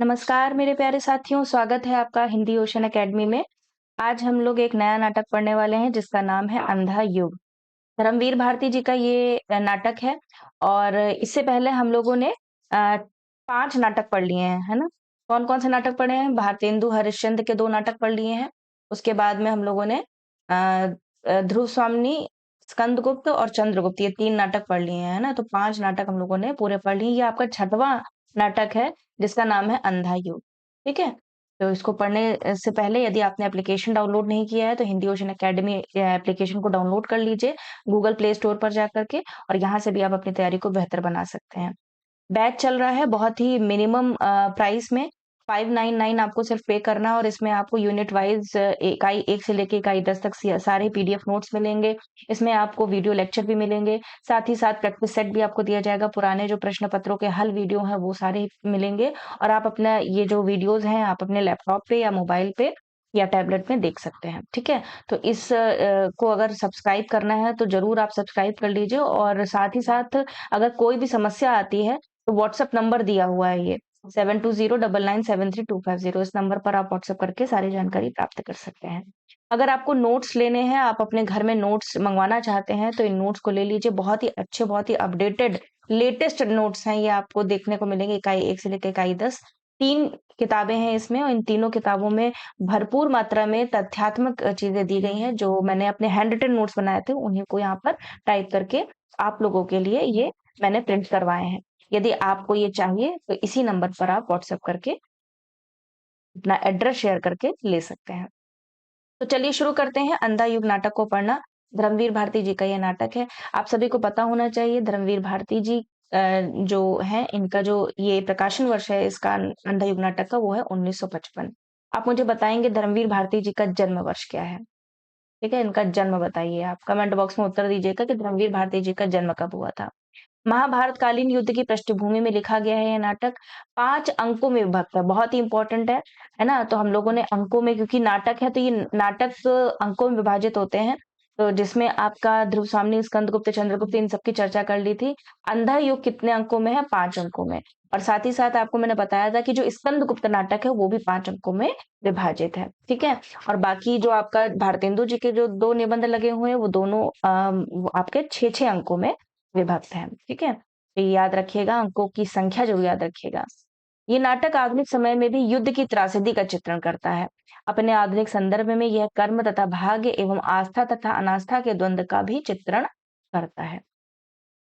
नमस्कार मेरे प्यारे साथियों, स्वागत है आपका हिंदी ओशन एकेडमी में। आज हम लोग एक नया नाटक पढ़ने वाले हैं जिसका नाम है अंधा युग। धर्मवीर भारती जी का ये नाटक है और इससे पहले हम लोगों ने 5 नाटक पढ़ लिए हैं, है ना? कौन-कौन से नाटक पढ़े हैं? भारतेंदु हरिश्चंद्र के 2 नाटक पढ़ लिए हैं। उसके बाद में हम लोगों ने ध्रुव स्वामिनी, स्कंदगुप्त और चंद्रगुप्त ये 3 नाटक पढ़ लिए हैं, है ना? तो 5 नाटक हम लोगों ने पूरे पढ़ लिए। ये आपका 6वां नाटक है जिसका नाम है अंधा युग, ठीक है? तो इसको पढ़ने से पहले यदि आपने एप्लीकेशन डाउनलोड नहीं किया है तो हिंदी ओशन एकेडमी एप्लीकेशन को डाउनलोड कर लीजिए गूगल प्ले स्टोर पर जाकर के और यहाँ से भी आप अपनी तैयारी को बेहतर बना सकते हैं। बैच चल रहा है बहुत ही मिनिमम प्राइस में 599 आपको सिर्फ पे करना है और इसमें आपको यूनिट वाइज इकाई 1 से लेके इकाई 10 तक सारे पीडीएफ नोट्स मिलेंगे। इसमें आपको वीडियो लेक्चर भी मिलेंगे, साथ ही साथ प्रैक्टिस सेट भी आपको दिया जाएगा। पुराने जो प्रश्न पत्रों के हल वीडियो हैं वो सारे मिलेंगे और आप अपना ये जो वीडियोज़ हैं आप अपने लैपटॉप पे या मोबाइल पे या टैबलेट में देख सकते हैं, ठीक है? तो इस को अगर सब्सक्राइब करना है तो ज़रूर आप सब्सक्राइब कर लीजिए और साथ ही साथ अगर कोई भी समस्या आती है तो व्हाट्सएप नंबर दिया हुआ है ये 7209973250 इस नंबर पर आप व्हाट्सएप करके सारी जानकारी प्राप्त कर सकते हैं। अगर आपको नोट्स लेने हैं, आप अपने घर में नोट्स मंगवाना चाहते हैं तो इन नोट्स को ले लीजिए। बहुत ही अच्छे, बहुत ही अपडेटेड लेटेस्ट नोट्स हैं ये आपको देखने को मिलेंगे इकाई 1 से लेकर इकाई 10। 3 किताबें हैं इसमें और इन तीनों किताबों में भरपूर मात्रा में तथ्यात्मक चीज़ें दी गई हैं जो मैंने अपने हैंड रिटन नोट्स बनाए थे उन्हीं को यहाँ पर टाइप करके आप लोगों के लिए ये मैंने प्रिंट करवाए हैं। यदि आपको ये चाहिए तो इसी नंबर पर आप व्हाट्सएप करके अपना एड्रेस शेयर करके ले सकते हैं। तो चलिए शुरू करते हैं अंधा युग नाटक को पढ़ना। धर्मवीर भारती जी का ये नाटक है। आप सभी को पता होना चाहिए धर्मवीर भारती जी जो है इनका जो ये प्रकाशन वर्ष है इसका अंधा युग नाटक का वो है 1955। आप मुझे बताएंगे धर्मवीर भारती जी का जन्म वर्ष क्या है? ठीक है, इनका जन्म बताइए आप। कमेंट बॉक्स में उत्तर दीजिएगा कि धर्मवीर भारती जी का जन्म कब हुआ था। महाभारत कालीन युद्ध की पृष्ठभूमि में लिखा गया है ये नाटक 5 अंकों में विभक्त है, बहुत ही इम्पोर्टेंट है ना? तो हम लोगों ने अंकों में क्योंकि नाटक है तो ये नाटक अंकों में विभाजित होते हैं, तो जिसमें आपका ध्रुव स्वामिनी, स्कंदगुप्त, चंद्रगुप्त इन सबकी चर्चा कर ली थी। अंधा युग कितने अंकों में है? 5 अंकों में। और साथ ही साथ आपको मैंने बताया था कि जो स्कंदगुप्त नाटक है वो भी 5 अंकों में विभाजित है, ठीक है? और बाकी जो आपका भारतेंदु जी के जो 2 निबंध लगे हुए हैं वो दोनों वो आपके 6-6 अंकों में विभक्त है, ठीक है? तो ये याद रखिएगा, अंकों की संख्या ज़रूर याद रखिएगा। ये नाटक आधुनिक समय में भी युद्ध की त्रासदी का चित्रण करता है। अपने आधुनिक संदर्भ में यह कर्म तथा भाग्य एवं आस्था तथा अनास्था के द्वंद्व का भी चित्रण करता है।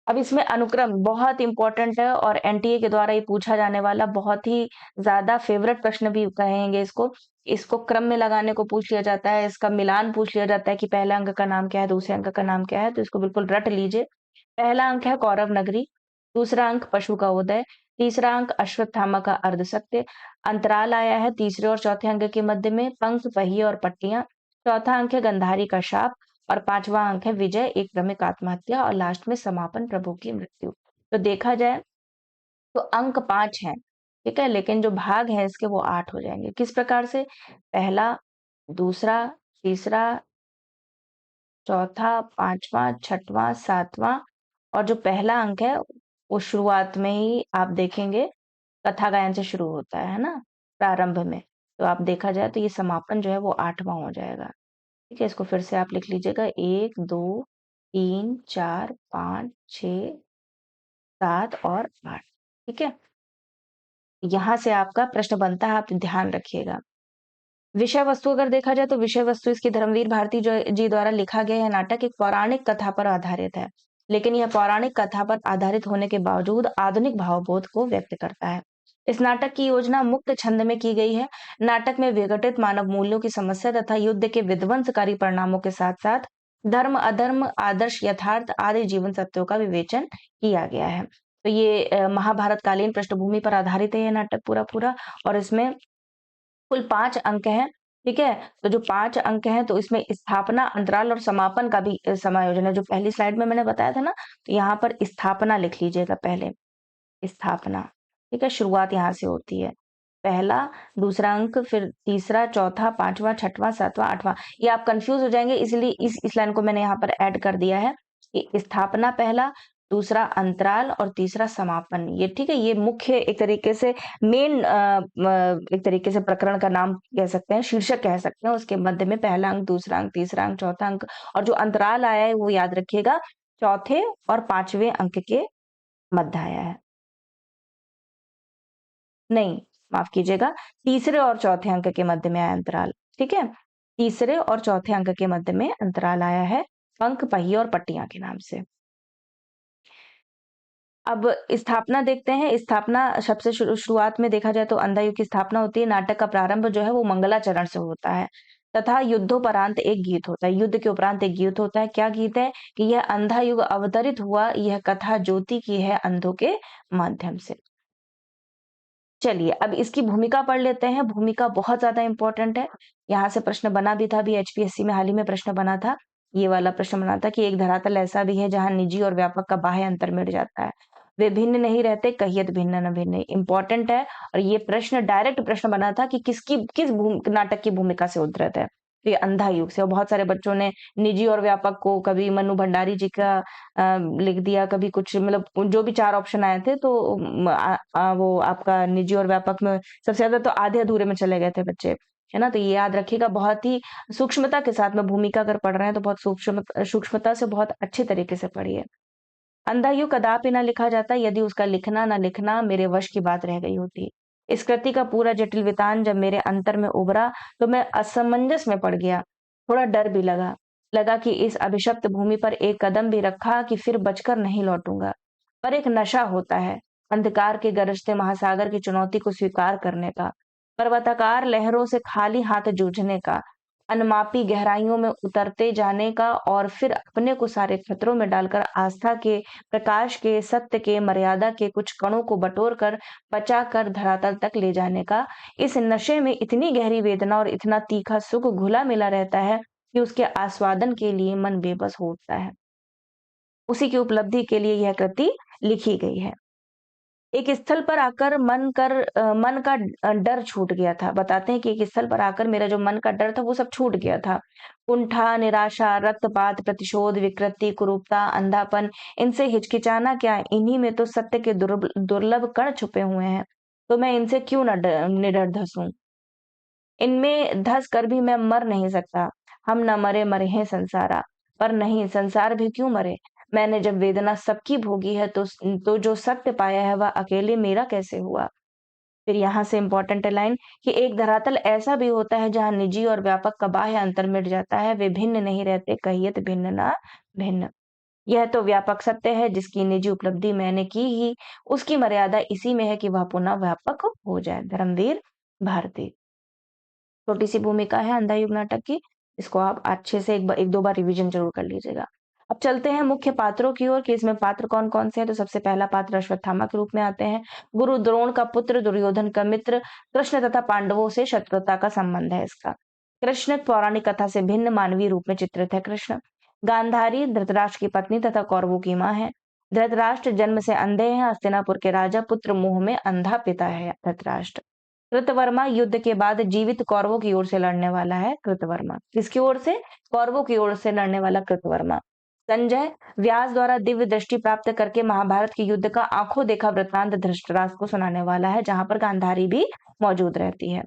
अब इसमें अनुक्रम बहुत इम्पोर्टेंट है और एनटीए के द्वारा ये पूछा जाने वाला बहुत ही ज़्यादा फेवरेट प्रश्न भी कहेंगे इसको। इसको क्रम में लगाने को पूछ लिया जाता है, इसका मिलान पूछ लिया जाता है कि पहले अंक का नाम क्या है, दूसरे अंक का नाम क्या है, तो इसको बिल्कुल रट लीजिए। पहला अंक है कौरव नगरी, दूसरा अंक पशु का उदय, तीसरा अंक अश्वत्थामा का अर्धसत्य, अंतराल आया है तीसरे और चौथे अंक के मध्य में पंख, पहिए और पट्टियां, चौथा अंक है गंधारी का शाप और 5वां अंक है विजय, एक क्रमिक आत्महत्या और लास्ट में समापन प्रभु की मृत्यु। तो देखा जाए तो अंक 5 हैं, ठीक है? लेकिन जो भाग है इसके वो 8 हो जाएंगे। किस प्रकार से? पहला, दूसरा, तीसरा, चौथा, 5वां, 6वां, 7वां और जो पहला अंक है वो शुरुआत में ही आप देखेंगे कथा गायन से शुरू होता है ना? प्रारंभ में। तो आप देखा जाए तो ये समापन जो है वो 8वां हो जाएगा। ठीक है? इसको फिर से आप लिख लीजिएगा 1, 2, 3, 4, 5, 6, 7 और 8। ठीक है? यहाँ से आपका प्रश्न बनता है, आप ध्यान रखिएगा। विषय वस्तु अगर देखा जाए तो विषय वस्तु इसकी धर्मवीर भारती जी द्वारा लिखा गया यह नाटक एक पौराणिक कथा पर आधारित है। लेकिन यह पौराणिक कथा पर आधारित होने के बावजूद आधुनिक भावबोध को व्यक्त करता है। इस नाटक की योजना मुक्त छंद में की गई है। नाटक में विघटित मानव मूल्यों की समस्या तथा युद्ध के विध्वंसकारी परिणामों के साथ साथ धर्म, अधर्म, आदर्श, यथार्थ आदि जीवन सत्यों का विवेचन किया गया है। तो ये महाभारत कालीन पृष्ठभूमि पर आधारित है ये नाटक पूरा और इसमें कुल 5 अंक हैं, ठीक है? तो जो 5 अंक हैं तो इसमें स्थापना, अंतराल और समापन का भी समायोजन है। जो पहली स्लाइड में मैंने बताया था ना, तो यहाँ पर स्थापना लिख लीजिएगा पहले, स्थापना, ठीक है? शुरुआत यहाँ से होती है। पहला, दूसरा अंक, फिर तीसरा, चौथा, 5वां, 6वां, 7वां, 8वां। ये आप कन्फ्यूज़ हो जाएँगे इसलिए इस लाइन को मैंने यहाँ पर ऐड कर दिया है कि स्थापना पहला, दूसरा अंतराल और तीसरा समापन। ये ठीक है, ये मुख्य एक तरीके से मेन एक तरीके से प्रकरण का नाम कह सकते हैं, शीर्षक कह सकते हैं। उसके मध्य में पहला अंक, दूसरा अंक, तीसरा अंक, चौथा अंक और जो अंतराल आया है वो याद रखिएगा चौथे और 5वें अंक के मध्य आया है। नहीं, माफ कीजिएगा, तीसरे और चौथे अंक के मध्य में आया अंतराल। ठीक है, तीसरे और चौथे अंक के मध्य में अंतराल आया है पंख, पहिए और पट्टियां के नाम से। अब स्थापना देखते हैं। स्थापना सबसे शुरुआत में देखा जाए तो अंधा युग की स्थापना होती है। नाटक का प्रारंभ जो है वो मंगलाचरण से होता है तथा युद्धोपरांत एक गीत होता है। युद्ध के उपरांत एक गीत होता है। क्या गीत है? कि यह अंधा युग अवतरित हुआ, यह कथा ज्योति की है अंधों के माध्यम से। चलिए अब इसकी भूमिका पढ़ लेते हैं। भूमिका बहुत ज्यादा इंपॉर्टेंट है। यहाँ से प्रश्न बना भी था, अभी एचपीएससी में हाल ही में प्रश्न बना था। ये वाला प्रश्न बना था कि एक धरातल ऐसा भी है जहां निजी और व्यापक का बाह्य अंतर मिट जाता है, वे भिन्न नहीं रहते, कहियत भिन्न न भिन्न। इंपॉर्टेंट है। और ये प्रश्न डायरेक्ट प्रश्न बना था कि किस नाटक की भूमिका से उद्धृत है। तो ये अंधा युग से। और बहुत सारे बच्चों ने निजी और व्यापक को कभी मन्नू भंडारी जी का लिख दिया, कभी कुछ, मतलब जो भी चार ऑप्शन आए थे तो वो आपका निजी और व्यापक में सबसे ज्यादा तो आधे अधूरे में चले गए थे बच्चे, है ना। तो ये याद रखिएगा, बहुत ही सूक्ष्मता के साथ में भूमिका अगर पढ़ रहे हैं तो बहुत सूक्ष्मता से बहुत अच्छे तरीके से पढ़िए। अंधा यूं कदापि ना लिखा जाता यदि उसका लिखना ना लिखना मेरे वश की बात रह गई होती। इस कृति का पूरा जटिल वितान जब मेरे अंतर में उभरा तो मैं असमंजस में पड़ गया। थोड़ा डर भी लगा। लगा कि इस अभिशप्त भूमि पर एक कदम भी रखा कि फिर बचकर नहीं लौटूंगा। पर एक नशा होता है अंधकार के गरजते महासागर की चुनौती को स्वीकार करने का, पर्वताकार लहरों से खाली हाथ जूझने का, अनमापी गहराइयों में उतरते जाने का और फिर अपने को सारे खतरों में डालकर आस्था के, प्रकाश के, सत्य के, मर्यादा के कुछ कणों को बटोर कर बचा कर धरातल तक ले जाने का। इस नशे में इतनी गहरी वेदना और इतना तीखा सुख घुला मिला रहता है कि उसके आस्वादन के लिए मन बेबस हो उठता है। उसी की उपलब्धि के लिए यह कृति लिखी गई है। एक स्थल पर आकर मन का डर छूट गया था। बताते हैं कि एक स्थल पर आकर मेरा जो मन का डर था वो सब छूट गया था। कुंठा, निराशा, रक्तपात, प्रतिशोध, विकृति, कुरूपता, अंधापन, इनसे हिचकिचाना क्या, इन्हीं में तो सत्य के दुर्लभ कण छुपे हुए हैं। तो मैं इनसे क्यों न निडर धंसूं। इनमें धस कर भी मैं मर नहीं सकता। हम न मरे मरे हैं संसारा। पर नहीं, संसार भी क्यों मरे। मैंने जब वेदना सबकी भोगी है तो जो सत्य पाया है वह अकेले मेरा कैसे हुआ। फिर यहाँ से इंपॉर्टेंट लाइन कि एक धरातल ऐसा भी होता है जहाँ निजी और व्यापक का बाह्य अंतर मिट जाता है, वे भिन्न नहीं रहते, कहियत भिन्न ना भिन्न। यह तो व्यापक सत्य है जिसकी निजी उपलब्धि मैंने की ही, उसकी मर्यादा इसी में है कि वह पुनः व्यापक हो जाए। धर्मवीर भारती। छोटी सी भूमिका है अंधा युग नाटक की। इसको आप अच्छे से एक दो बार रिवीजन जरूर कर लीजिएगा। अब चलते हैं मुख्य पात्रों की ओर कि इसमें पात्र कौन कौन से हैं। तो सबसे पहला पात्र अश्वत्थामा के रूप में आते हैं। गुरु द्रोण का पुत्र, दुर्योधन का मित्र, कृष्ण तथा पांडवों से शत्रुता का संबंध है इसका। कृष्ण पौराणिक कथा से भिन्न मानवीय रूप में चित्रित है कृष्ण। गांधारी धृतराष्ट्र की पत्नी तथा कौरवों की माँ है। धृतराष्ट्र जन्म से अंधे हैं। हस्तिनापुर के राजा पुत्र मोह में अंधा पिता है धृतराष्ट्र। कृतवर्मा युद्ध के बाद जीवित कौरवों की ओर से लड़ने वाला है कृतवर्मा। किसकी ओर से? कौरवों की ओर से लड़ने वाला कृतवर्मा। संजय व्यास द्वारा दिव्य दृष्टि प्राप्त करके महाभारत के युद्ध का आंखों देखा वृत्तांत धृतराष्ट्र को सुनाने वाला है, जहां पर गांधारी भी मौजूद रहती है।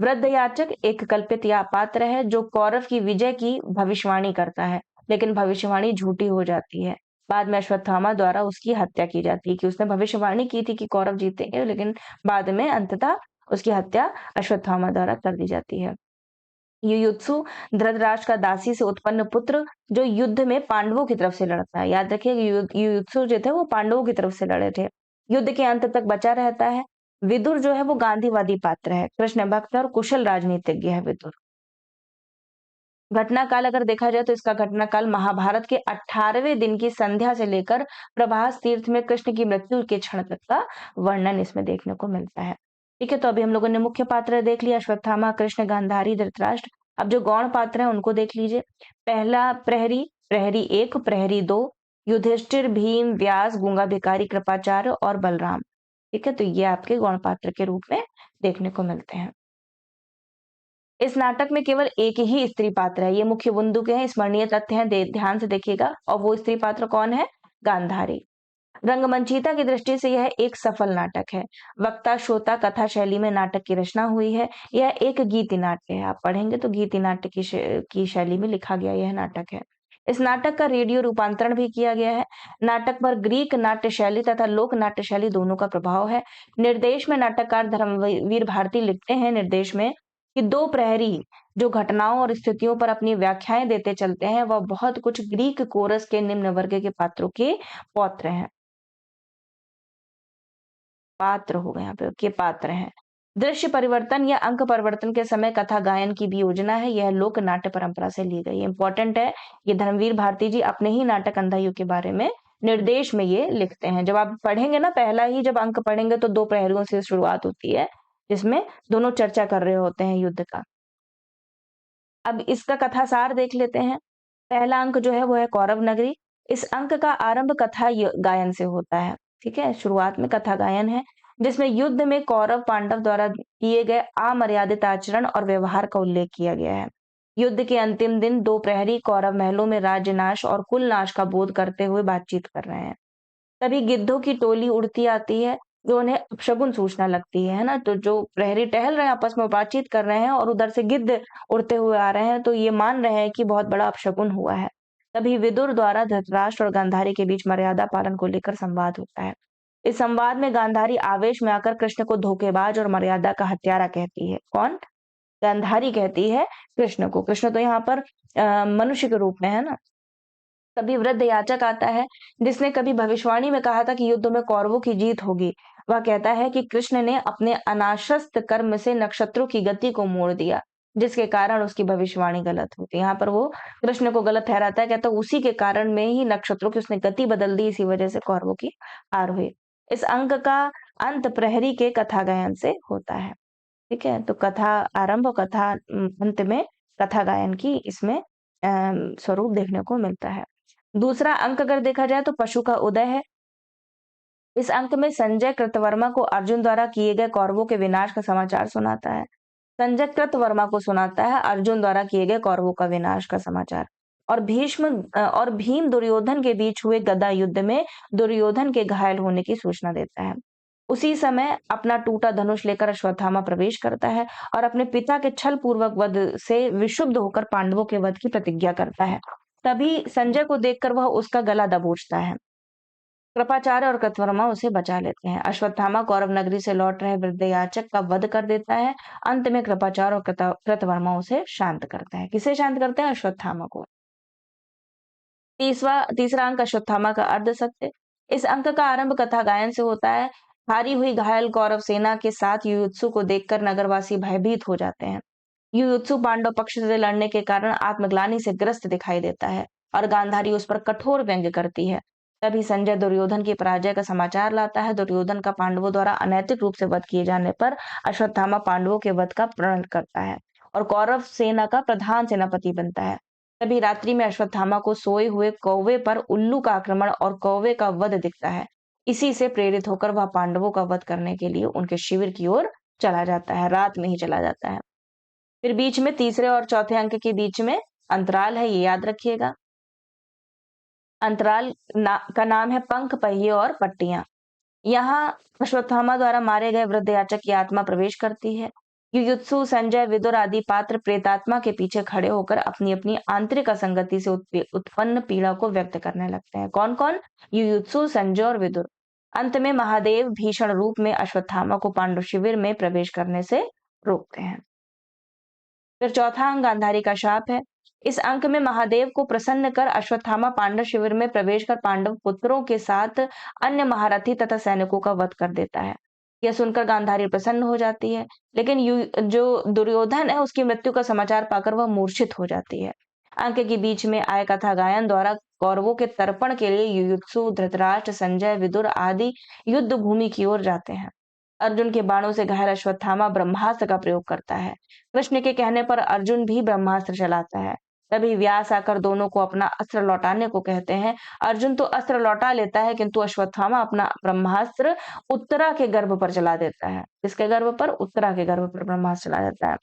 वृद्ध याचक एक कल्पित या पात्र है जो कौरव की विजय की भविष्यवाणी करता है, लेकिन भविष्यवाणी झूठी हो जाती है। बाद में अश्वत्थामा द्वारा उसकी हत्या की जाती है कि उसने भविष्यवाणी की थी कि कौरव जीतेंगे, लेकिन बाद में अंततः उसकी हत्या अश्वत्थामा द्वारा कर दी जाती है। युयुत्सु धृतराष्ट्र का दासी से उत्पन्न पुत्र जो युद्ध में पांडवों की तरफ से लड़ता है। याद रखिए युयुत्सु जो थे वो पांडवों की तरफ से लड़े थे। युद्ध के अंत तक बचा रहता है। विदुर जो है वो गांधीवादी पात्र है। कृष्ण भक्त और कुशल राजनीतिज्ञ है विदुर। घटनाकाल अगर देखा जाए तो इसका घटनाकाल महाभारत के 18वें दिन की संध्या से लेकर प्रभास तीर्थ में कृष्ण की मृत्यु के क्षण तक का वर्णन इसमें देखने को मिलता है। ठीक है, तो अभी हम लोगों ने मुख्य पात्र देख लिया, अश्वत्थामा, कृष्ण, गांधारी, धृतराष्ट्र। अब जो गौण पात्र हैं उनको देख लीजिए। पहला प्रहरी, प्रहरी एक, प्रहरी दो, युधिष्ठिर, भीम, व्यास, गूंगा भिखारी, कृपाचार्य और बलराम। ठीक है, तो ये आपके गौण पात्र के रूप में देखने को मिलते हैं। इस नाटक में केवल एक ही स्त्री पात्र है। ये मुख्य बिंदु के हैं, स्मरणीय तथ्य हैं, ध्यान से देखिएगा। और वो स्त्री पात्र कौन है? गांधारी। रंगमंचिता की दृष्टि से यह एक सफल नाटक है। वक्ता श्रोता कथा शैली में नाटक की रचना हुई है। यह एक गीति नाट्य है। आप पढ़ेंगे तो गीति नाट्य की शैली में लिखा गया यह नाटक है। इस नाटक का रेडियो रूपांतरण भी किया गया है। नाटक पर ग्रीक नाट्य शैली तथा लोक नाट्य शैली दोनों का प्रभाव है। निर्देश में नाटककार धर्मवीर भारती लिखते हैं निर्देश में कि दो प्रहरी जो घटनाओं और स्थितियों पर अपनी व्याख्याएं देते चलते हैं वह बहुत कुछ ग्रीक कोरस के निम्न वर्ग के पात्रों के पौत्र हैं। पात्र हो गए यहाँ पे के पात्र हैं। दृश्य परिवर्तन या अंक परिवर्तन के समय कथा गायन की भी योजना है। यह लोक नाट्य परंपरा से ली गई इंपॉर्टेंट है। ये धर्मवीर भारती जी अपने ही नाटक अंधायु के बारे में निर्देश में ये लिखते हैं। जब आप पढ़ेंगे ना पहला ही जब अंक पढ़ेंगे तो दो प्रहरियों से शुरुआत होती है जिसमें दोनों चर्चा कर रहे होते हैं युद्ध का। अब इसका कथासार देख लेते हैं। पहला अंक जो है वो है कौरव नगरी। इस अंक का आरंभ कथा गायन से होता है। ठीक है, शुरुआत में कथा गायन है जिसमें युद्ध में कौरव पांडव द्वारा किए गए अमर्यादित आचरण और व्यवहार का उल्लेख किया गया है। युद्ध के अंतिम दिन दो प्रहरी कौरव महलों में राज्य नाश और कुल नाश का बोध करते हुए बातचीत कर रहे हैं। तभी गिद्धों की टोली उड़ती आती है जो उन्हें अपशगुन सूचना लगती है ना। तो जो प्रहरी टहल रहे हैं आपस में बातचीत कर रहे हैं और उधर से गिद्ध उड़ते हुए आ रहे हैं तो ये मान रहे हैं कि बहुत बड़ा अपशगुन हुआ है। तभी विदुर द्वारा धृतराष्ट्र और गांधारी के बीच मर्यादा पालन को लेकर संवाद होता है। इस संवाद में गांधारी आवेश में आकर कृष्ण को धोखेबाज और मर्यादा का हत्यारा कहती है। कौन? गांधारी कहती है कृष्ण को। कृष्ण तो यहाँ पर मनुष्य के रूप में है ना। तभी वृद्ध याचक आता है जिसने कभी भविष्यवाणी में कहा था कि युद्ध में कौरवों की जीत होगी। वह कहता है कि कृष्ण ने अपने अनाशस्त कर्म से नक्षत्रों की गति को मोड़ दिया जिसके कारण उसकी भविष्यवाणी गलत होती है। यहाँ पर वो कृष्ण को गलत ठहराता है, कहता है उसी के कारण में ही नक्षत्रों की उसने गति बदल दी, इसी वजह से कौरवों की हार हुई। इस अंक का अंत प्रहरी के कथा गायन से होता है। ठीक है, तो कथा आरंभ और कथा अंत में कथा गायन की इसमें स्वरूप देखने को मिलता है। दूसरा अंक अगर देखा जाए तो पशु का उदय है। इस अंक में संजय कृतवर्मा को अर्जुन द्वारा किए गए कौरवों के विनाश का समाचार सुनाता है। संजय कृतवर्मा को सुनाता है अर्जुन द्वारा किए गए कौरवों का विनाश का समाचार। और और भीम दुर्योधन के बीच हुए गदा युद्ध में दुर्योधन के घायल होने की सूचना देता है। उसी समय अपना टूटा धनुष लेकर अश्वत्थामा प्रवेश करता है और अपने पिता के छल पूर्वक वध से विशुद्ध होकर पांडवों के वध की प्रतिज्ञा करता है। तभी संजय को देखकर वह उसका गला दबोचता है। कृपाचार्य और कृतवर्मा उसे बचा लेते हैं। अश्वत्थामा कौरव नगरी से लौट रहे वृद्ध याचक का वध कर देता है। अंत में कृपाचार्य और कृतवर्मा उसे शांत करते हैं। किसे शांत करते हैं? अश्वत्थामा को। तीसरा अंक अश्वत्थामा का अर्ध सत्य। इस अंक का आरंभ कथा गायन से होता है। हारी हुई घायल कौरव सेना के साथ युयुत्सु को देखकर नगरवासी भयभीत हो जाते हैं। युयुत्सु पांडव पक्ष से लड़ने के कारण आत्मग्लानि से ग्रस्त दिखाई देता है और गांधारी उस पर कठोर व्यंग्य करती है। तभी संजय दुर्योधन की पराजय का समाचार लाता है। दुर्योधन का पांडवों द्वारा अनैतिक रूप से वध किए जाने पर अश्वत्थामा पांडवों के वध का प्रण करता है और कौरव सेना का प्रधान सेनापति बनता है। तभी रात्रि में अश्वत्थामा को सोए हुए कौवे पर उल्लू का आक्रमण और कौवे का वध दिखता है। इसी से प्रेरित होकर वह पांडवों का वध करने के लिए उनके शिविर की ओर चला जाता है। रात में ही चला जाता है। फिर बीच में तीसरे और चौथे अंक के बीच में अंतराल है, ये याद रखिएगा। अंतराल का नाम है पंख, पहिए और पट्टियां। यहाँ अश्वत्थामा द्वारा मारे गए वृद्ध याचक की आत्मा प्रवेश करती है। युयुत्सु, संजय, विदुर आदि पात्र प्रेतात्मा के पीछे खड़े होकर अपनी अपनी आंतरिक असंगति से उत्पन्न पीड़ा को व्यक्त करने लगते हैं। कौन कौन? युयुत्सु, संजय और विदुर। अंत में महादेव भीषण रूप में अश्वत्थामा को पांडव शिविर में प्रवेश करने से रोकते हैं। फिर चौथा अंक गांधारी का शाप है। इस अंक में महादेव को प्रसन्न कर अश्वत्थामा पांडव शिविर में प्रवेश कर पांडव पुत्रों के साथ अन्य महारथी तथा सैनिकों का वध कर देता है। यह सुनकर गांधारी प्रसन्न हो जाती है, लेकिन जो दुर्योधन है उसकी मृत्यु का समाचार पाकर वह मूर्छित हो जाती है। अंक के बीच में आय कथा गायन द्वारा कौरवों के तर्पण के लिए युयुत्सु, धृतराष्ट्र, संजय, विदुर आदि युद्ध भूमि की ओर जाते हैं। अर्जुन के बाणों से घायल अश्वत्थामा ब्रह्मास्त्र का प्रयोग करता है। कृष्ण के कहने पर अर्जुन भी ब्रह्मास्त्र चलाता है। तभी व्यास आकर दोनों को अपना अस्त्र लौटाने को कहते हैं। अर्जुन तो अस्त्र लौटा लेता है किंतु अश्वत्थामा अपना ब्रह्मास्त्र उत्तरा के गर्भ पर चला देता है। किसके गर्भ पर? उत्तरा के गर्भ पर ब्रह्मास्त्र चला देता है,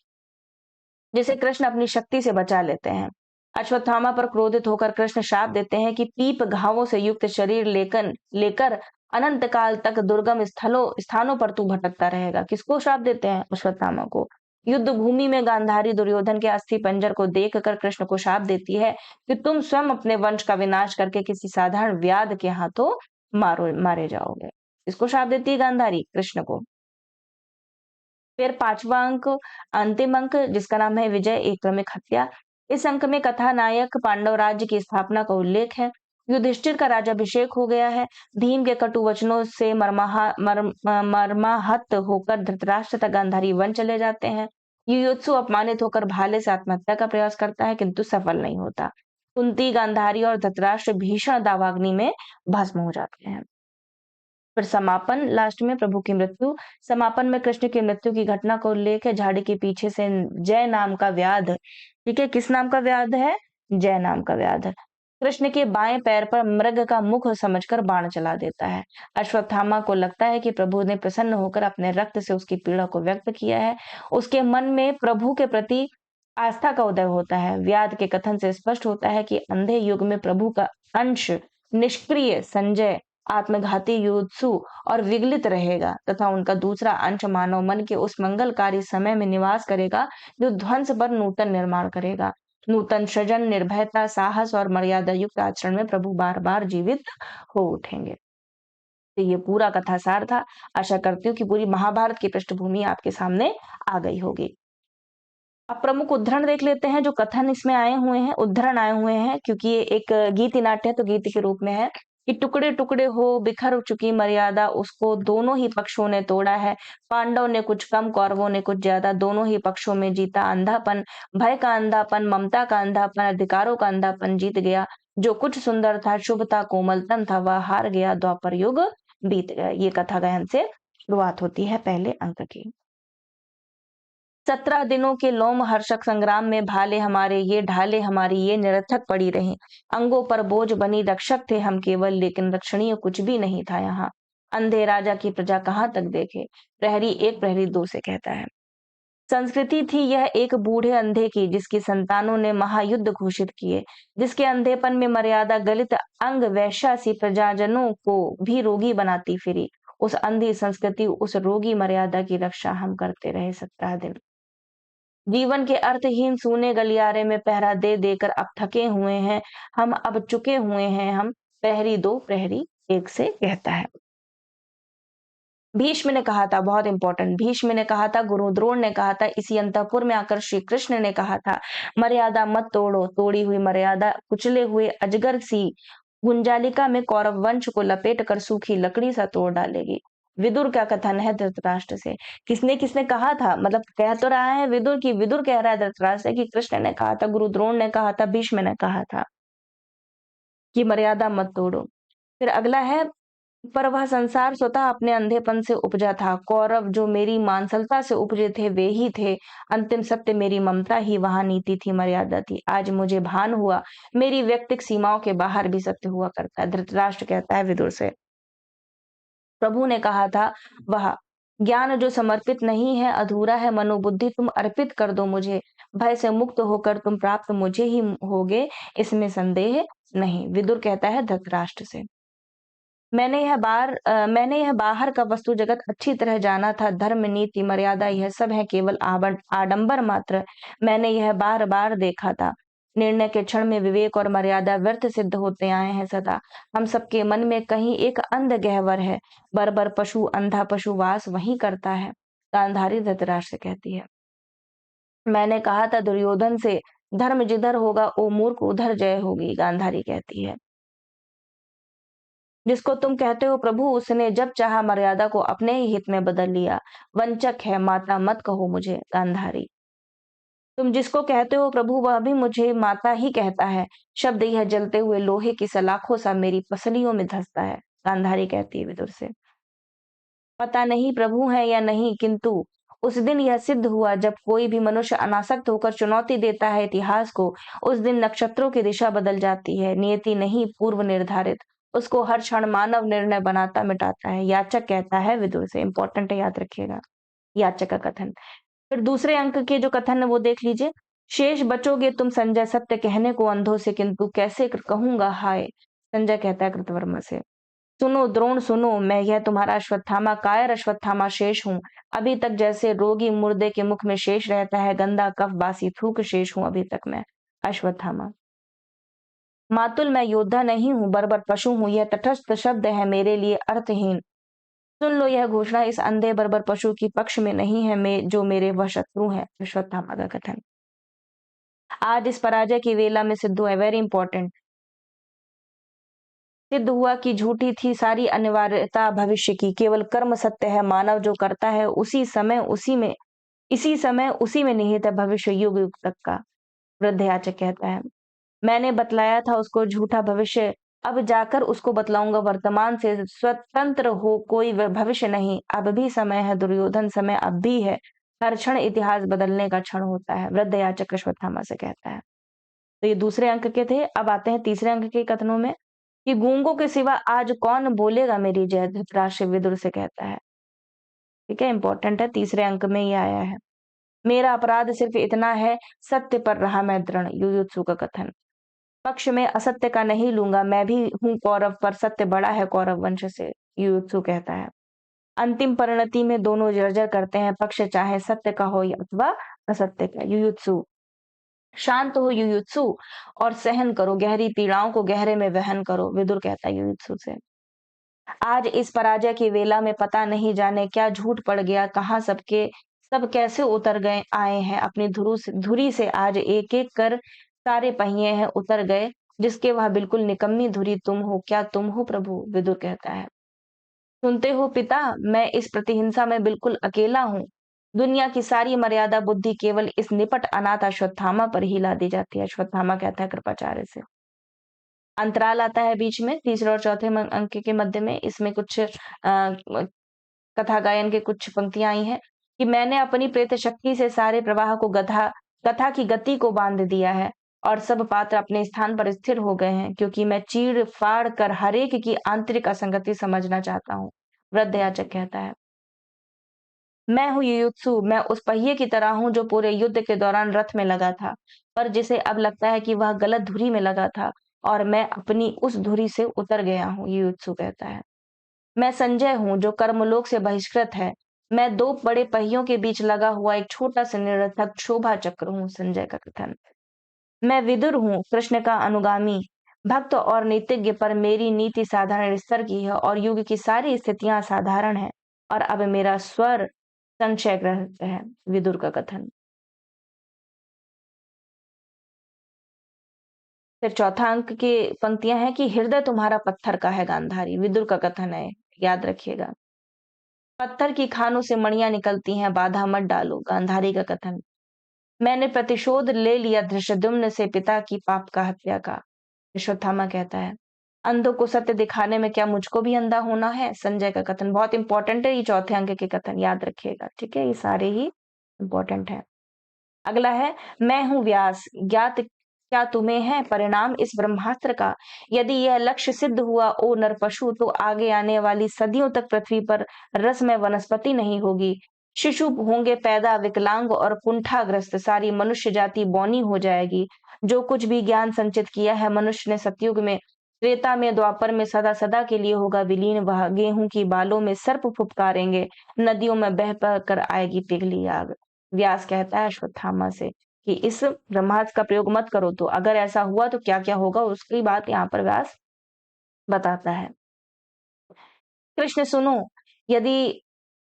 जिसे कृष्ण अपनी शक्ति से बचा लेते हैं। अश्वत्थामा पर क्रोधित होकर कृष्ण शाप देते हैं कि पीप घावों से युक्त शरीर लेकर लेकर अनंत काल तक दुर्गम स्थानों पर तू भटकता रहेगा। किसको शाप देते हैं? अश्वत्थामा को। युद्ध भूमि में गांधारी दुर्योधन के अस्थि पंजर को देखकर कृष्ण को शाप देती है कि तुम स्वयं अपने वंश का विनाश करके किसी साधारण व्याध के हाथों मारे जाओगे। इसको शाप देती है गांधारी कृष्ण को। फिर 5वां अंक, अंतिम अंक, जिसका नाम है विजय एक क्रमिक हत्या। इस अंक में कथानायक पांडव राज्य की स्थापना का उल्लेख है। युधिष्ठिर का राज्याभिषेक हो गया है। भीम के कटु वचनों से मर्माहत होकर धृतराष्ट्र तथा गांधारी वन चले जाते हैं। युयुत्सु अपमानित होकर भाले से आत्महत्या का प्रयास करता है किंतु सफल नहीं होता। कुंती, गांधारी और धृतराष्ट्र भीषण दावाग्नि में भस्म हो जाते हैं। फिर समापन, लास्ट में प्रभु की मृत्यु। समापन में कृष्ण की मृत्यु की घटना का उल्लेख है। झाड़ी के पीछे से जय नाम का व्याध, ठीक है, किस नाम का व्याध है? जय नाम का व्याध कृष्ण के बाएं पैर पर मृग का मुख समझकर बाण चला देता है। अश्वत्थामा को लगता है कि प्रभु ने प्रसन्न होकर अपने रक्त से उसकी पीड़ा को व्यक्त किया है। उसके मन में प्रभु के प्रति आस्था का उदय होता है। व्याध के कथन से स्पष्ट होता है कि अंधे युग में प्रभु का अंश निष्क्रिय संजय, आत्मघाती युत्सु और विगलित रहेगा तथा उनका दूसरा अंश मानव मन के उस मंगलकारी समय में निवास करेगा जो ध्वंस पर नूतन निर्माण करेगा। नूतन सृजन, निर्भयता, साहस और मर्यादा युक्त आचरण में प्रभु बार बार जीवित हो उठेंगे। तो ये पूरा कथासार था। आशा करती हूँ कि पूरी महाभारत की पृष्ठभूमि आपके सामने आ गई होगी। अब प्रमुख उद्धरण देख लेते हैं जो कथन इसमें आए हुए हैं, उद्धरण आए हुए हैं, क्योंकि ये एक गीति नाट्य है तो गीति के रूप में है कि टुकड़े टुकड़े हो बिखर चुकी मर्यादा, उसको दोनों ही पक्षों ने तोड़ा है। पांडव ने कुछ कम, कौरवों ने कुछ ज्यादा, दोनों ही पक्षों में जीता अंधापन, भय का अंधापन, ममता का अंधापन, अधिकारों का अंधापन जीत गया। जो कुछ सुंदर था, शुभ था, कोमलतन था, वह हार गया, द्वापर युग बीत गया। ये कथा गायन से शुरुआत होती है पहले अंक की। 17 दिनों के लोम हर्षक संग्राम में भाले हमारे ये, ढाले हमारी ये निरर्थक पड़ी रही। अंगों पर बोझ बनी रक्षक थे हम केवल, लेकिन रक्षणीय कुछ भी नहीं था यहाँ। अंधे राजा की प्रजा कहाँ तक देखे, प्रहरी एक प्रहरी दो से कहता है। संस्कृति थी यह एक बूढ़े अंधे की, जिसकी संतानों ने महायुद्ध घोषित किए, जिसके अंधेपन में मर्यादा गलित अंग वैश्या सी प्रजाजनों को भी रोगी बनाती फिरी। उस अंधी संस्कृति, उस रोगी मर्यादा की रक्षा हम करते रहे 17 दिन। जीवन के अर्थहीन सूने गलियारे में पहरा दे देकर अब थके हुए हैं हम, अब चुके हुए हैं हम, प्रहरी दो प्रहरी एक से कहता है। भीष्म ने कहा था, बहुत इंपॉर्टेंट, भीष्म ने कहा था, गुरु द्रोण ने कहा था, इसी अंतःपुर में आकर श्री कृष्ण ने कहा था, मर्यादा मत तोड़ो, तोड़ी हुई मर्यादा कुचले हुए अजगर सी गुंजालिका में कौरव वंश को लपेट कर सूखी लकड़ी सा तोड़ डालेगी। विदुर का कथन है धृतराष्ट्र से। किसने किसने कहा था, मतलब कह तो रहा है विदुर की, विदुर कह रहा है धृतराष्ट्र से कि कृष्ण ने कहा था, गुरु द्रोण ने कहा था, भीष्म ने कहा था कि मर्यादा मत तोड़ो। फिर अगला है, पर वह संसार स्वतः अपने अंधेपन से उपजा था। कौरव जो मेरी मानसलता से उपजे थे वे ही थे। अंतिम सत्य मेरी ममता ही वहां नीति थी, मर्यादा थी। आज मुझे भान हुआ मेरी व्यक्तिक सीमाओं के बाहर भी सत्य हुआ करता है। धृतराष्ट्र कहता है विदुर से, प्रभु ने कहा था, वह ज्ञान जो समर्पित नहीं है अधूरा है, मनोबुद्धि तुम अर्पित कर दो मुझे। भय से मुक्त होकर तुम प्राप्त मुझे ही होगे, इसमें संदेह नहीं। विदुर कहता है धृतराष्ट्र से, मैंने यह बाहर का वस्तु जगत अच्छी तरह जाना था। धर्म, नीति, मर्यादा यह सब है केवल आडंबर मात्र। मैंने यह बार बार देखा था। निर्णय के क्षण में विवेक और मर्यादा व्यर्थ सिद्ध होते आए हैं सदा। हम सबके मन में कहीं एक अंध गहवर है। बर्बर पशु, अंधा पशु वास वहीं करता है। गांधारी धृतराष्ट्र से कहती है, मैंने कहा था दुर्योधन से, धर्म जिधर होगा ओ मूर्ख उधर जय होगी। गांधारी कहती है, जिसको तुम कहते हो प्रभु, उसने जब चाहा मर्यादा को अपने ही हित में बदल लिया। वंचक है माता मत कहो मुझे। गांधारी, तुम जिसको कहते हो प्रभु वह भी मुझे माता ही कहता है। शब्द यह जलते हुए लोहे की सलाखों सा मेरी पसलियों में धंसता है। गांधारी कहती है विदुर से, पता नहीं प्रभु है या नहीं, किंतु उस दिन यह सिद्ध हुआ जब कोई भी मनुष्य अनासक्त होकर चुनौती देता है इतिहास को, उस दिन नक्षत्रों की दिशा बदल जाती है। नियति नहीं पूर्व निर्धारित, उसको हर क्षण मानव निर्णय बनाता मिटाता है। याचक कहता है विदुर से, इंपॉर्टेंट है, याद रखिएगा याचक का कथन। फिर दूसरे अंक के जो कथन है वो देख लीजिए। शेष बचोगे तुम संजय सत्य कहने को अंधों से, किंतु कैसे कहूंगा हाय। संजय कहता है कृतवर्मा से, सुनो द्रोण सुनो, मैं यह तुम्हारा अश्वत्थामा कायर अश्वत्थामा शेष हूँ। अभी तक जैसे रोगी मुर्दे के मुख में शेष रहता है, गंदा कफ बासी थूक शेष हूँ अभी तक मैं। अश्वत्थामा, मातुल मैं योद्धा नहीं हूँ, बर्बर पशु हूँ, यह तटस्थ शब्द है मेरे लिए अर्थहीन। सुन लो यह घोषणा इस अंधे बर्बर पशु की पक्ष में नहीं है, जो मेरे वह शत्रु है। अश्वत्थामा का कथन, आज इस पराजय की वेला में सिद्ध हुआ, वेरी इंपॉर्टेंट, सिद्ध हुआ कि झूठी थी सारी अनिवार्यता भविष्य की, केवल कर्म सत्य है, मानव जो करता है उसी में निहित है भविष्य युग युग तक का। वृद्धयाचक कहता है, मैंने बतलाया था उसको झूठा भविष्य, अब जाकर उसको बतलाऊंगा वर्तमान से स्वतंत्र हो कोई भविष्य नहीं, अब भी समय है दुर्योधन, समय अब भी है, हर क्षण इतिहास बदलने का क्षण होता है। वृद्धयाचक अश्वत्थामा से कहता है। तो ये दूसरे अंक के थे। अब आते हैं तीसरे अंक के कथनों में, कि गूंगों के सिवा आज कौन बोलेगा मेरी जय, धृतराष्ट्र विदुर से कहता है। ठीक है, इंपॉर्टेंट है, तीसरे अंक में ये आया है। मेरा अपराध सिर्फ इतना है, सत्य पर रहा मैं दृढ़, युयुत्सु का कथन, पक्ष में असत्य का नहीं लूंगा, मैं भी हूं कौरव पर सत्य बड़ा है कौरव वंश से, युयुत्सु कहता है। अंतिम परिणति में दोनों जर्जर करते हैं, पक्ष चाहे सत्य का हो अथवा असत्य का। युयुत्सु, शांत हो युयुत्सु और सहन करो, गहरी पीड़ाओं को गहरे में वहन करो, विदुर कहता है युयुत्सु से। आज इस पराजय की वेला में पता नहीं जाने क्या झूठ पड़ गया, कहाँ सब कैसे उतर गए आए हैं अपनी धुरी से आज एक एक कर सारे पहिए हैं उतर गए, जिसके वह बिल्कुल निकम्मी धुरी तुम हो, क्या तुम हो प्रभु। विदुर कहता है, सुनते हो पिता, मैं इस प्रतिहिंसा में बिल्कुल अकेला हूँ, दुनिया की सारी मर्यादा बुद्धि केवल इस निपट अनाथ अश्वत्थामा पर ही ला दी जाती है। अश्वत्थामा कहता है कृपाचार्य से। अंतराल आता है बीच में तीसरे और चौथे अंक के मध्य में, इसमें कुछ कथा गायन के कुछ पंक्तियां आई हैं, कि मैंने अपनी प्रेत शक्ति से सारे प्रवाह को कथा की गति को बांध दिया है और सब पात्र अपने स्थान पर स्थिर हो गए हैं, क्योंकि मैं चीड़ फाड़ कर हरेक की आंतरिक असंगति समझना चाहता हूँ। वृद्धयाचक कहता है, मैं हूँ युयुत्सु, मैं उस पहिए की तरह हूँ जो पूरे युद्ध के दौरान रथ में लगा था, पर जिसे अब लगता है कि वह गलत धुरी में लगा था और मैं अपनी उस धुरी से उतर गया हूँ। युयुत्सु कहता है, मैं संजय हूँ जो कर्मलोक से बहिष्कृत है, मैं दो बड़े पहियों के बीच लगा हुआ एक छोटा सा निरर्थक शोभा चक्र हूँ। संजय का कथन, मैं विदुर हूँ कृष्ण का अनुगामी भक्त और नीतिज्ञ, पर मेरी नीति साधारण स्तर की है और युग की सारी स्थितियां साधारण है और अब मेरा स्वर संशयग्रस्त है। विदुर का कथन। फिर चौथा अंक की पंक्तियां हैं, कि हृदय तुम्हारा पत्थर का है गांधारी। विदुर का कथन है, याद रखिएगा, पत्थर की खानों से मणियां निकलती हैं, बाधा मत डालो। गांधारी का कथन, मैंने प्रतिशोध ले लिया धृषद्युम्न से पिता की पाप का हत्या का। अश्वत्थामा कहता है, अंधों को सत्य दिखाने में क्या मुझको भी अंधा होना है। संजय का कथन बहुत इंपॉर्टेंट है, ये चौथे अंक के कथन याद रखिएगा। ठीक है, ये सारे ही इंपॉर्टेंट है। अगला है, मैं हूं व्यास, ज्ञात क्या तुम्हें है परिणाम इस ब्रह्मास्त्र का। यदि यह लक्ष्य सिद्ध हुआ ओ नरपशु, तो आगे आने वाली सदियों तक पृथ्वी पर रसमय वनस्पति नहीं होगी, शिशु होंगे पैदा विकलांग और कुंठाग्रस्त, सारी मनुष्य जाति बौनी हो जाएगी। जो कुछ भी ज्ञान संचित किया है मनुष्य ने सतयुग में, त्रेता में, द्वापर में सदा सदा के लिए होगा विलीन। वह गेहूं की बालों में सर्प फुफकारेंगे, नदियों में बह बह कर आएगी पिघली आग। व्यास कहता है अश्वत्थामा से कि इस ब्रह्मास्त्र का प्रयोग मत करो, तो अगर ऐसा हुआ तो क्या क्या होगा उसकी बात यहाँ पर व्यास बताता है। कृष्ण सुनो, यदि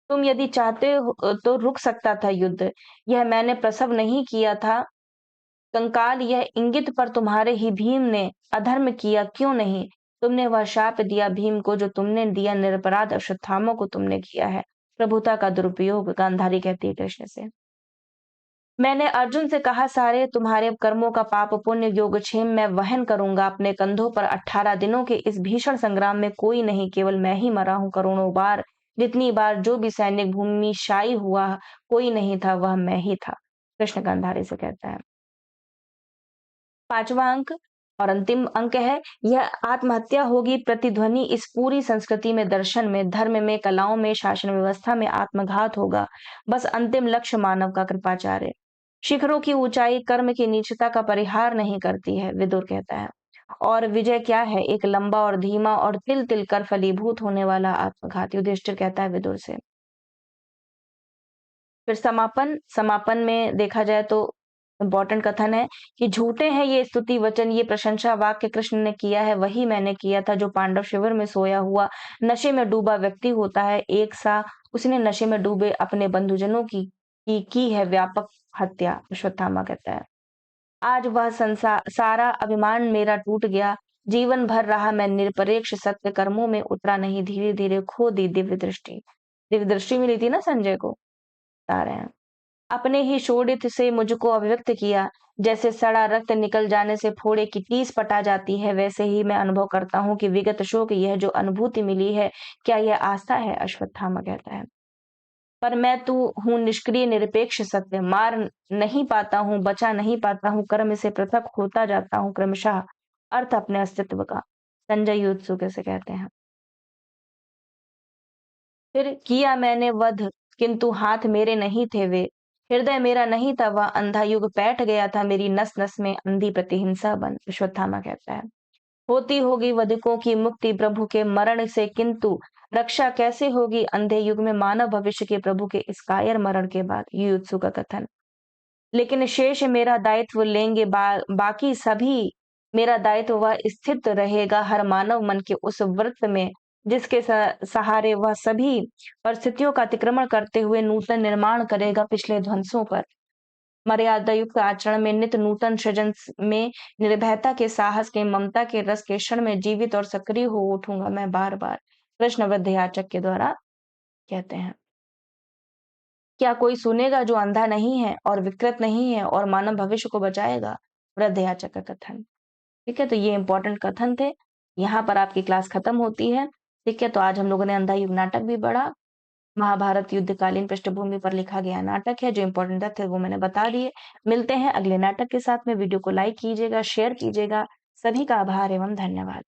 यदि चाहते हो तो रुक सकता था युद्ध, यह मैंने प्रसव नहीं किया था कंकाल, यह इंगित पर तुम्हारे ही भीम ने अधर्म किया क्यों नहीं। तुमने वह शाप दिया भीम को जो तुमने दिया, निरपराध अश्वत्थामा को तुमने किया है प्रभुता का दुरुपयोग। गांधारी कहती है कृष्ण से, मैंने अर्जुन से कहा सारे तुम्हारे कर्मों का पाप पुण्य योगक्षेम मैं वहन करूंगा अपने कंधों पर। 18 दिनों के इस भीषण संग्राम में कोई नहीं, केवल मैं ही मरा हूं करोड़ों बार, जितनी बार जो भी सैनिक भूमिशाई हुआ कोई नहीं था, वह मैं ही था। कृष्ण गांधारी से कहता है। पांचवा अंक और अंतिम अंक है, यह आत्महत्या होगी प्रतिध्वनि इस पूरी संस्कृति में, दर्शन में, धर्म में, कलाओं में, शासन व्यवस्था में आत्मघात होगा, बस अंतिम लक्ष्य मानव का कृपाचार्य। शिखरों की ऊंचाई कर्म की नीचता का परिहार नहीं करती है, विदुर कहता है। और विजय क्या है? एक लंबा और धीमा और तिल तिल कर फलीभूत होने वाला आत्मघात, युधिष्ठिर कहता है विदुर से। फिर समापन, समापन में देखा जाए तो इम्पोर्टेंट कथन है कि झूठे हैं ये स्तुति वचन, ये प्रशंसा वाक्य कृष्ण ने किया है वही मैंने किया था। जो पांडव शिविर में सोया हुआ नशे में डूबा व्यक्ति होता है, एक सा उसने नशे में डूबे अपने बंधुजनों की है व्यापक हत्या, अश्वत्थामा कहता है। आज वह संसार सारा अभिमान मेरा टूट गया, जीवन भर रहा मैं निरपेक्ष, सत्य कर्मों में उतरा नहीं, धीरे धीरे खो दी दिव्य दृष्टि। दिव्य दृष्टि मिली थी ना संजय को, बता रहे हैं। अपने ही शोणित से मुझको अभिव्यक्त किया, जैसे सड़ा रक्त निकल जाने से फोड़े की टीस पटा जाती है, वैसे ही मैं अनुभव करता हूँ कि विगत शोक यह जो अनुभूति मिली है, क्या यह आस्था है? अश्वत्थामा कहता है। पर मैं तू हूँ निष्क्रिय निरपेक्ष सत्य, मार नहीं पाता हूँ, बचा नहीं पाता हूँ, कर्म से पृथक होता जाता हूँ क्रमशः, अर्थ अपने अस्तित्व का। संजय युत्सुके से कहते हैं। फिर किया मैंने वध, किंतु हाथ मेरे नहीं थे वे, हृदय मेरा नहीं था वह, अंधा युग बैठ गया था मेरी नस नस में, अंधी प्रतिहिंसा बन, अश्वत्थामा कहता है। होती होगी वधिकों की मुक्ति प्रभु के मरण से, किंतु रक्षा कैसे होगी अंधे युग में मानव भविष्य के प्रभु के इस कायर मरण के बाद, युयुत्सु का कथन। लेकिन शेष मेरा दायित्व लेंगे बाकी सभी, मेरा दायित्व वह स्थित रहेगा हर मानव मन के उस वृत्त में, जिसके सहारे वह सभी परिस्थितियों का अतिक्रमण करते हुए नूतन निर्माण करेगा पिछले ध्वंसों पर। मर्यादा युक्त आचरण में, नित नूतन सृजन में, निर्भयता के साहस के, ममता के रस के क्षण में जीवित और सक्रिय हो उठूंगा मैं बार बार, कृष्ण वृद्धयाचक के द्वारा कहते हैं। क्या कोई सुनेगा जो अंधा नहीं है और विकृत नहीं है और मानव भविष्य को बचाएगा? वृद्धयाचक का कथन। ठीक है, तो ये इंपॉर्टेंट कथन थे। यहाँ पर आपकी क्लास खत्म होती है। ठीक है, तो आज हम लोगों ने अंधा युग नाटक भी पढ़ा। महाभारत युद्धकालीन पृष्ठभूमि पर लिखा गया नाटक है, जो इंपॉर्टेंट तथ्य वो मैंने बता दिए। मिलते हैं अगले नाटक के साथ में। वीडियो को लाइक कीजिएगा, शेयर कीजिएगा। सभी का आभार एवं धन्यवाद।